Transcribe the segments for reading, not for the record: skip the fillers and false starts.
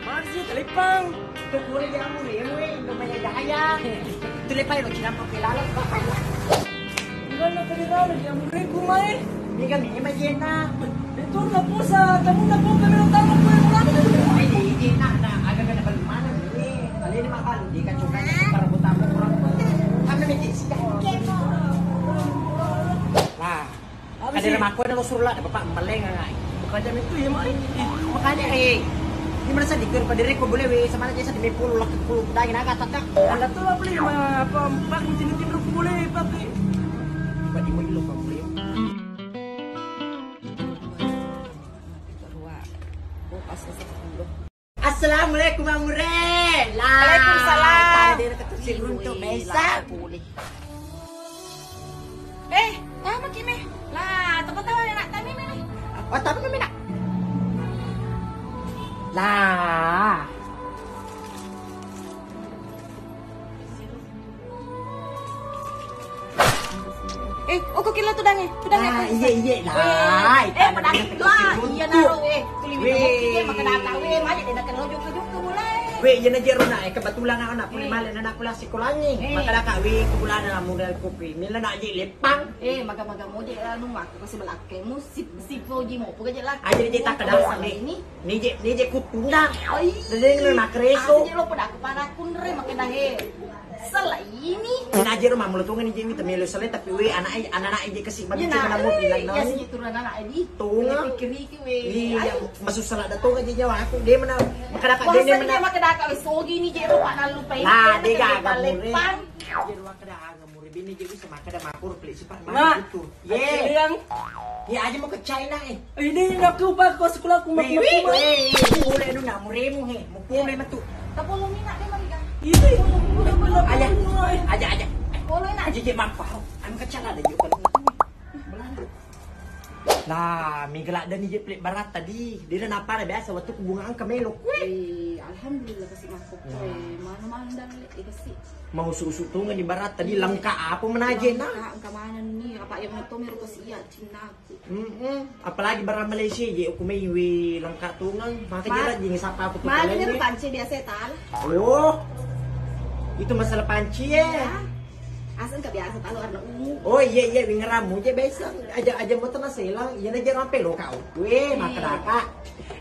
Masih telipang. Ito kulay niya mo rin mo eh. Ito may daya. Tulipay lo kinamang kilala ba kayo? Enggak na kalilala, di mo rin kumain. Hindi kami imagine na. Ito na po sa tamo na po kami ng tama po yung namin. Ay di na aga ka na balumanan eh. Alin naman ka di ka chukan para buta mo kurang. Kami may tisi ka. Lah. Ada nama aku ada lo surla ada bapak meleng ngai. Makanya itu ya mai. Makanya di mana saya dikir pada reko boleh we sama aja saya di 10 laki 10 daging agak tatak. Ala to lah beli apa pak mesin lu boleh pakai. Buat di lo kau boleh. Assalamualaikum Bang Mure. Waalaikumsalam. Tadi ketusik untuk besar. Tama kimi. Lah, tawa-tawa na kami ni. Oh, tapi kami nak. Lah. Oko kila tudange. Iya lah. Padang lah. Iya naro Kuliwi makadata mali dia kan lojo-lojo ke mulai. We, yan na jero na kebetulan ako na pulimalan na pula si kulangi. Makadaka we kubulan na model kopi. Mila na di lepang. Maga-maga mo di anu aku kasi malaki mo si Foji mo puga jela. Aja di tak kada ni. Ni je kutunda. Ai, deng na makreso. Aja lo pada para kunre makadahe. Salah ini. Na jero mamulutungan ni Jimmy tamelo sale tapi we anak je kasi bagi na mo bilang na. Ya si turun anak ini. Tunga. Pikir-pikir we. Iya, masusala da tunga je jawa aku. Dia mana makadaka dia mana. Makadaka we sogi ni jero pa nalupay. Nah, dia gaga mure. Jero makadaga mure bini je bisa makada mapur peli sifat mana itu. Ye. Yang Ya aja mau ke China ini nak ubah ko sekolah ku Boleh nu na muremu he. Mukule matu. Tapos lumina di mariga. ini Aja. Boleh na. Aja je mampau. Am ke China ada juga. Lah, minggalak dan je pelik barat tadi. Dia dah napa dah biasa waktu kebungaan kemelok. Alhamdulillah kasi masuk. Mana-mana dan kasi. Mau susu tungan di barat tadi lengkap apa menaje na. Ang kamanan ni apa yang nito meron ko siya cinaku. Apalagi barang Malaysia je aku may lengkap tungan. Makanya dia sapa aku tu. Mana ni panci biasa tal. Oh. Itu masalah panci Asan ka biasa talo arna ungu. Oh iya ngeramu je biasa. Aja motor na selang. Iya na jero ampe lo kau. Makadaka.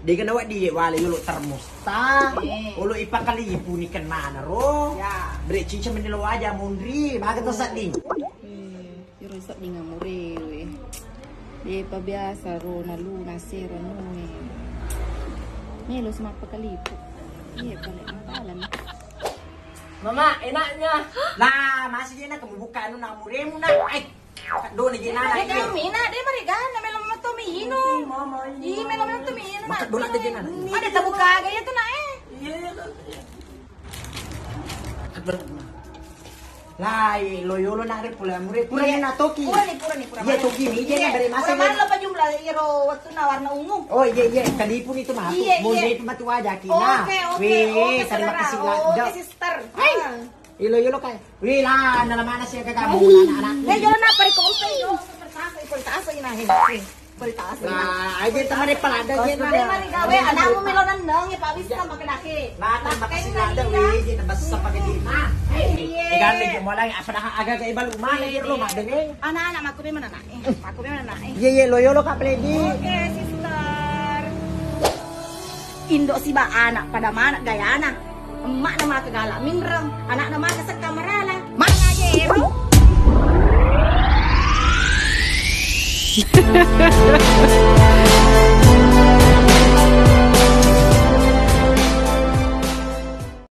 Di kana wa di wala yulo termos ta. Ulo ipakali ipu ni kenana ro. Ya. Bre cica menilo aja mundri. Baga to sading. Yung isa di nga muri we. Di pa biasa ro na luna sira no eh. Nilo sa mapakalipo. Iya pala ang talan. Mama, enaknya. Lah, masih dia nak buka anu na muremu na. Ai. Do ni je na. Mina, dia marigana melom matumino. Mama Iya, melom matumino. Makadula de je na. Ada tabuka gaya tu na eh. Lah, loyolo na rin pula mure. Pura na toki. Pura ni. Iya toki ni je na dari masa. Pura man pa jumla iro waktu na warna ungu. Oh iya kalipun itu mah. Boleh itu matu aja kina. Oke, terima kasih lah. Oke, sister. Ilo kay. Wih lah, nalamana siya kagamu anak-anak. Jangan apa rekompe yo. Pertasa inahin. Pertasa. Nah, aja teman pala ada je na. Mari gawe anakmu melonan nang pawis ka makenake. Lah, terima kasih lah ada wih, je nabas sa pagdina. Igan lagi mo lang apa dah agak ibal umah lagi lo mak dengeng. Anak-anak aku memang anak. Aku memang anak. Iya loyolo ka pledi. Oke, sister. Indo si ba anak pada mana gayana. Emak nama kegala minrem, anak nama kesek kamerala. Mana aja, bro.